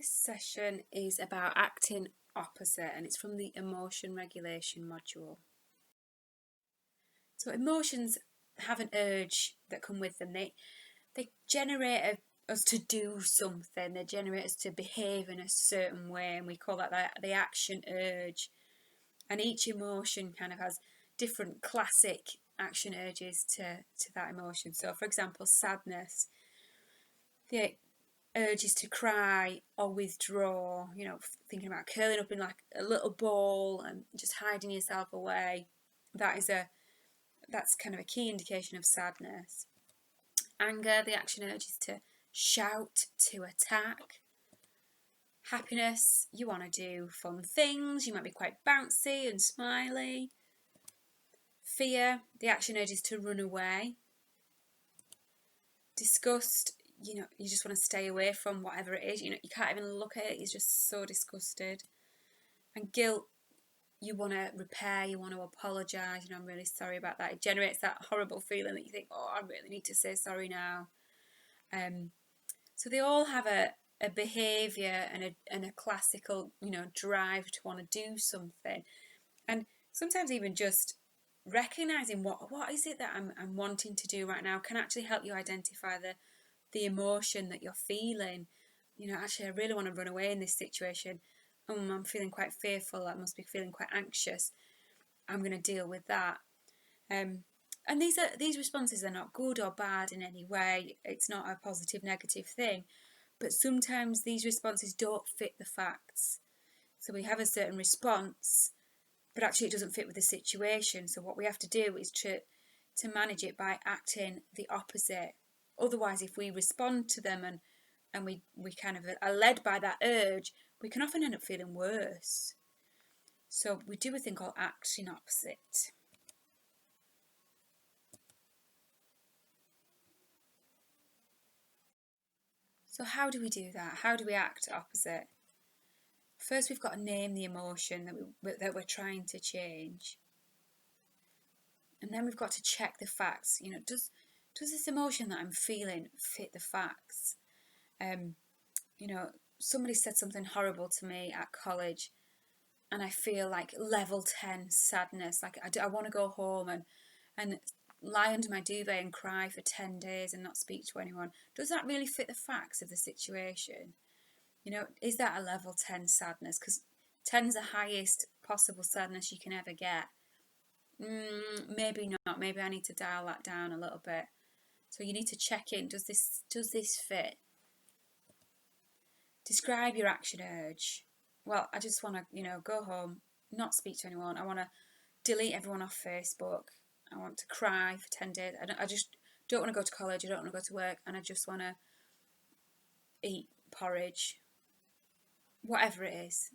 This session is about acting opposite, and it's from the emotion regulation module. So emotions have an urge that come with them. They generate us to do something. They generate us to behave in a certain way, and we call that the action urge. And each emotion kind of has different classic action urges to that emotion. So for example, sadness, the urge is to cry or withdraw, thinking about curling up in like a little ball and just hiding yourself away. That's kind of a key indication of sadness. Anger, the action urge is to shout, to attack. Happiness, you want to do fun things, you might be quite bouncy and smiley. Fear, the action urge is to run away. Disgust, you just want to stay away from whatever it is. You can't even look at it, you're just so disgusted. And guilt, you want to repair, you want to apologise, I'm really sorry about that. It generates that horrible feeling that you think, oh, I really need to say sorry now. So they all have a behaviour and a classical, drive to want to do something. And sometimes even just recognising what is it that I'm wanting to do right now can actually help you identify the emotion that you're feeling. Actually I really want to run away in this situation. I'm feeling quite fearful, I must be feeling quite anxious. I'm going to deal with that. And these responses are not good or bad in any way. It's not a positive, negative thing. But sometimes these responses don't fit the facts. So we have a certain response, but actually it doesn't fit with the situation. So what we have to do is to manage it by acting the opposite. Otherwise, if we respond to them and we kind of are led by that urge, we can often end up feeling worse. So we do a thing called acting opposite. So how do we do that? How do we act opposite? First, we've got to name the emotion that we're trying to change. And then we've got to check the facts. Does this emotion that I'm feeling fit the facts? Somebody said something horrible to me at college and I feel like level 10 sadness. Like I want to go home and lie under my duvet and cry for 10 days and not speak to anyone. Does that really fit the facts of the situation? Is that a level 10 sadness? Because 10 is the highest possible sadness you can ever get. Maybe not. Maybe I need to dial that down a little bit. So you need to check in. Does this fit? Describe your action urge. Well, I just want to, go home, not speak to anyone. I want to delete everyone off Facebook. I want to cry for 10 days. I just don't want to go to college. I don't want to go to work. And I just want to eat porridge. Whatever it is.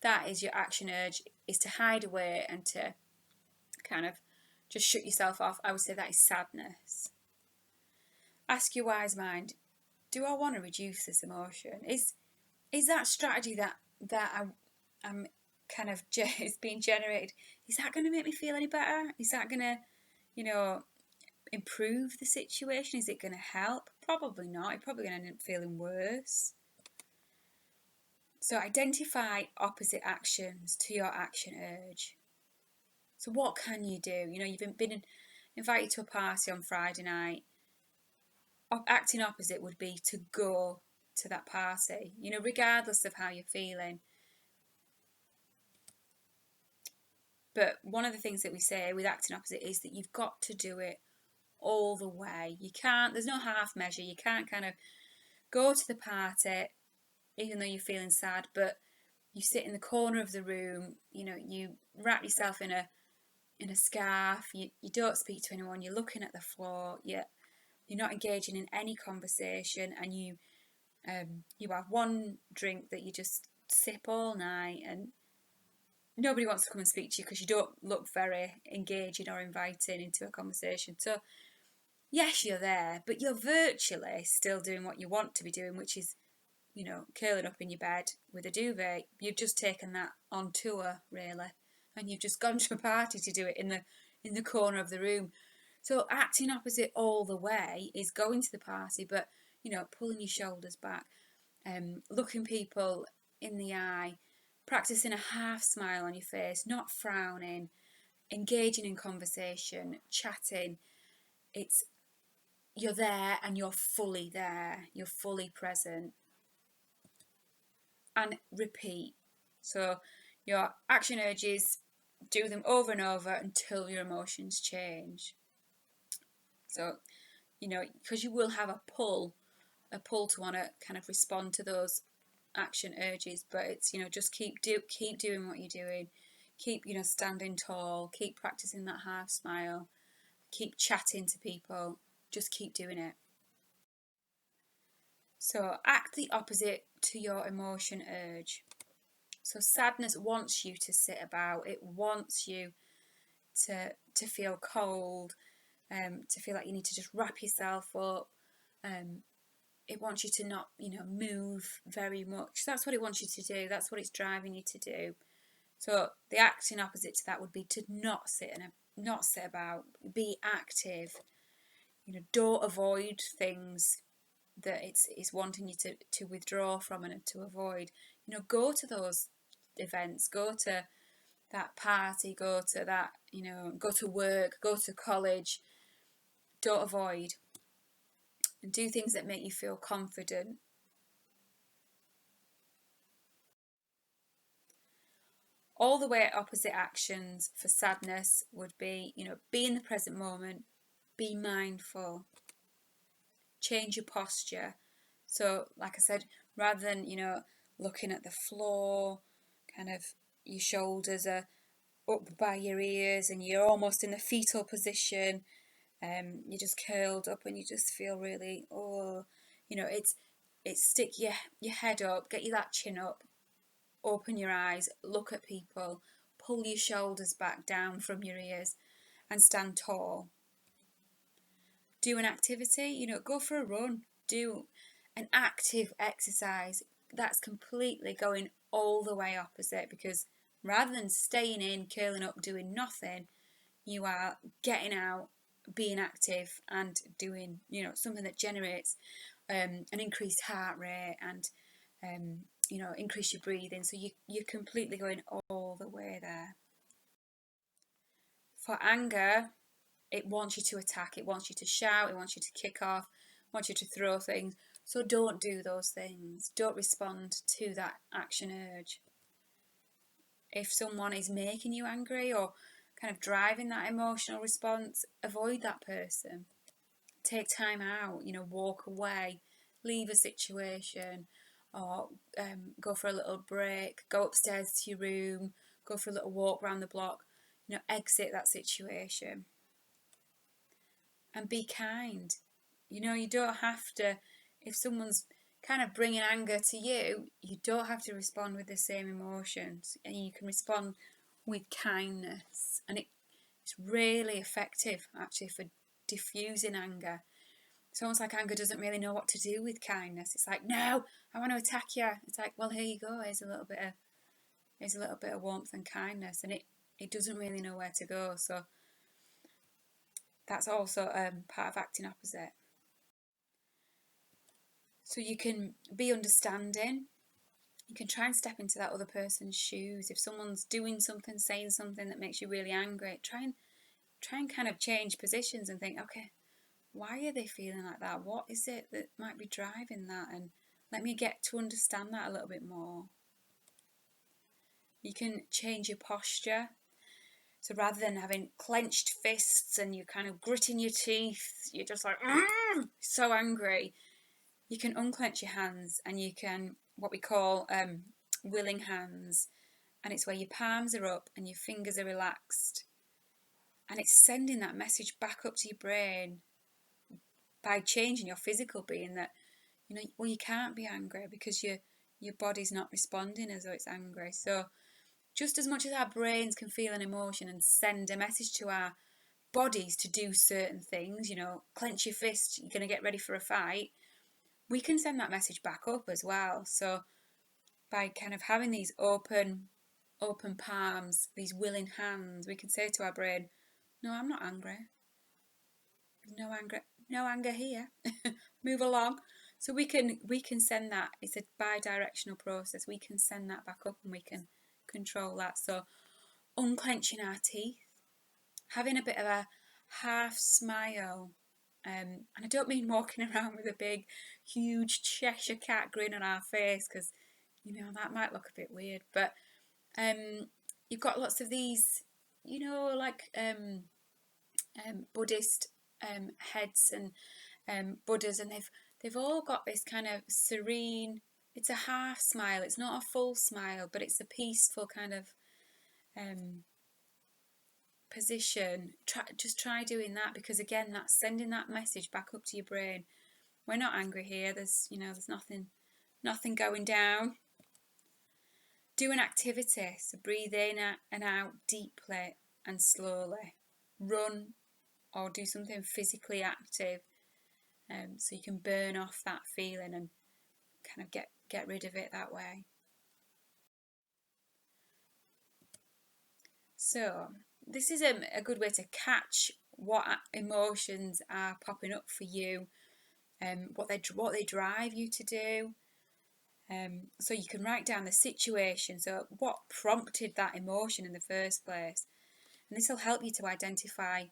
That is your action urge, is to hide away and to kind of just shut yourself off. I would say that is sadness. Ask your wise mind, do I want to reduce this emotion? Is that strategy that I'm kind of is being generated, is that going to make me feel any better? Is that going to, improve the situation? Is it going to help? Probably not. You're probably going to end up feeling worse. So identify opposite actions to your action urge. So what can you do? You've been invited to a party on Friday night. Acting opposite would be to go to that party, regardless of how you're feeling. But one of the things that we say with acting opposite is that you've got to do it all the way. There's no half measure. You can't kind of go to the party even though you're feeling sad, but you sit in the corner of the room, you wrap yourself in a scarf, you don't speak to anyone, you're looking at the floor, you're not engaging in any conversation, and you have one drink that you just sip all night, and nobody wants to come and speak to you because you don't look very engaging or inviting into a conversation. So yes, you're there, but you're virtually still doing what you want to be doing, which is curling up in your bed with a duvet. You've just taken that on tour, really, and you've just gone to a party to do it in the corner of the room. So acting opposite all the way is going to the party, but pulling your shoulders back, looking people in the eye, practicing a half smile on your face, not frowning, engaging in conversation, chatting. You're there and you're fully there, you're fully present. And repeat. So your action urges, do them over and over until your emotions change. So, because you will have a pull to want to kind of respond to those action urges, but it's, just keep doing what you're doing. Keep, standing tall, keep practicing that half smile, keep chatting to people, just keep doing it. So act the opposite to your emotion urge. So sadness wants you to sit about, it wants you to feel cold, to feel like you need to just wrap yourself up. It wants you to not, move very much. That's what it wants you to do. That's what it's driving you to do. So the acting opposite to that would be to not sit about. Be active. Don't avoid things that it's wanting you to withdraw from and to avoid. Go to those events. Go to that party. Go to that. Go to work. Go to college. Don't avoid. And do things that make you feel confident. All the way opposite actions for sadness would be, be in the present moment, be mindful, change your posture. So, like I said, rather than, looking at the floor, kind of your shoulders are up by your ears and you're almost in a fetal position, you're just curled up and you just feel really, it's stick your head up, get you that chin up, open your eyes, look at people, pull your shoulders back down from your ears and stand tall. Do an activity, go for a run, do an active exercise. That's completely going all the way opposite, because rather than staying in, curling up, doing nothing, you are getting out, being active and doing, something that generates an increased heart rate and increase your breathing. So you're completely going all the way there. For anger, it wants you to attack, it wants you to shout, it wants you to kick off, it wants you to throw things. So don't do those things. Don't respond to that action urge. If someone is making you angry or kind of driving that emotional response, avoid that person. Take time out, walk away, leave a situation, or go for a little break, go upstairs to your room, go for a little walk around the block, exit that situation. And be kind. You don't have to, if someone's kind of bringing anger to you, you don't have to respond with the same emotions, and you can respond with kindness. And it's really effective actually for diffusing anger. It's almost like anger doesn't really know what to do with kindness. It's like, no, I want to attack you. It's like, well, here you go. Here's a little bit of warmth and kindness, and it doesn't really know where to go. So that's also part of acting opposite. So you can be understanding. You can try and step into that other person's shoes. If someone's doing something, saying something that makes you really angry, try and kind of change positions and think, okay, why are they feeling like that? What is it that might be driving that? And let me get to understand that a little bit more. You can change your posture. So rather than having clenched fists and you're kind of gritting your teeth, you're just like, so angry, you can unclench your hands and you can, what we call willing hands. And it's where your palms are up and your fingers are relaxed. And it's sending that message back up to your brain by changing your physical being that, you can't be angry because your body's not responding as though it's angry. So just as much as our brains can feel an emotion and send a message to our bodies to do certain things, clench your fist, you're going to get ready for a fight, we can send that message back up as well. So by kind of having these open palms, these willing hands, we can say to our brain, no, I'm not angry. No anger here. Move along. So we can send that. It's a bi-directional process. We can send that back up and we can control that. So unclenching our teeth, having a bit of a half smile. And I don't mean walking around with a big, huge Cheshire cat grin on our face, because, that might look a bit weird. But you've got lots of these, like Buddhist heads and Buddhas, and they've all got this kind of serene. It's a half smile. It's not a full smile, but it's a peaceful kind of position. Just try doing that, because again, that's sending that message back up to your brain. We're not angry here. There's nothing going down. Do an activity. So breathe in and out deeply and slowly. Run or do something physically active, so you can burn off that feeling and kind of get rid of it that way. So this is a good way to catch what emotions are popping up for you, what they drive you to do. So you can write down the situation, so what prompted that emotion in the first place, and this will help you to identify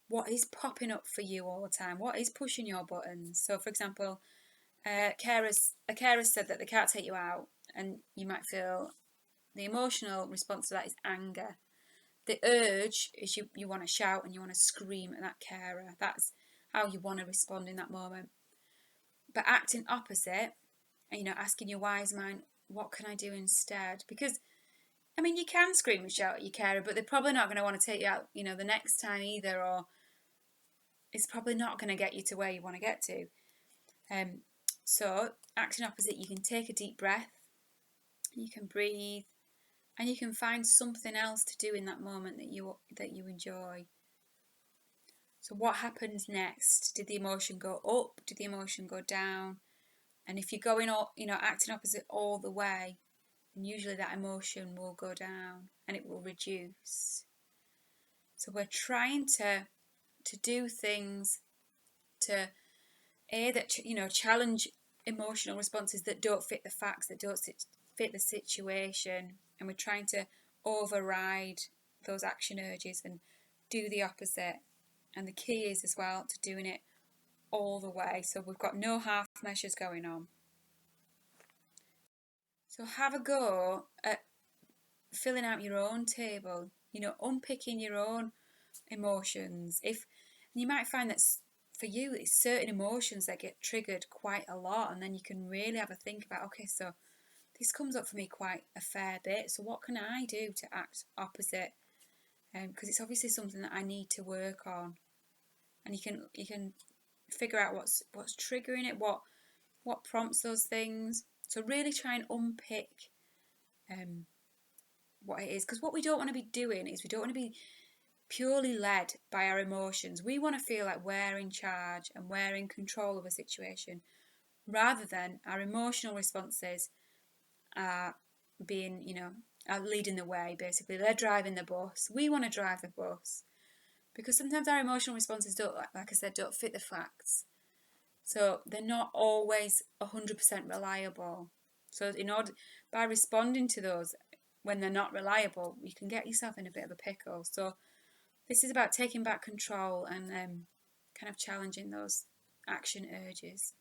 what is popping up for you all the time, what is pushing your buttons. So for example, a carer said that they can't take you out, and you might feel the emotional response to that is anger. The urge is you want to shout and you want to scream at that carer. That's how you want to respond in that moment. But acting opposite, and asking your wise mind, what can I do instead? Because you can scream and shout at your carer, but they're probably not going to want to take you out, the next time either, or it's probably not going to get you to where you want to get to. So acting opposite, you can take a deep breath, you can breathe, and you can find something else to do in that moment that you enjoy. So what happens next? Did the emotion go up? Did the emotion go down? And if you're going acting opposite all the way, then usually that emotion will go down and it will reduce. So we're trying to do things to challenge emotional responses that don't fit the facts, that don't fit the situation, and we're trying to override those action urges and do the opposite. And the key is as well to doing it all the way, so we've got no half measures going on. So have a go at filling out your own table, unpicking your own emotions. And you might find that for you it's certain emotions that get triggered quite a lot, and then you can really have a think about, okay, so this comes up for me quite a fair bit, so what can I do to act opposite? Because it's obviously something that I need to work on, and you can figure out what's triggering it, what prompts those things. So really try and unpick what it is, because what we don't want to be doing is we don't want to be purely led by our emotions. We want to feel like we're in charge and we're in control of a situation, rather than our emotional responses are being, are leading the way. Basically, they're driving the bus. We want to drive the bus, because sometimes our emotional responses don't, like I said, don't fit the facts. So they're not always 100% reliable. So by responding to those when they're not reliable, you can get yourself in a bit of a pickle. So this is about taking back control and kind of challenging those action urges.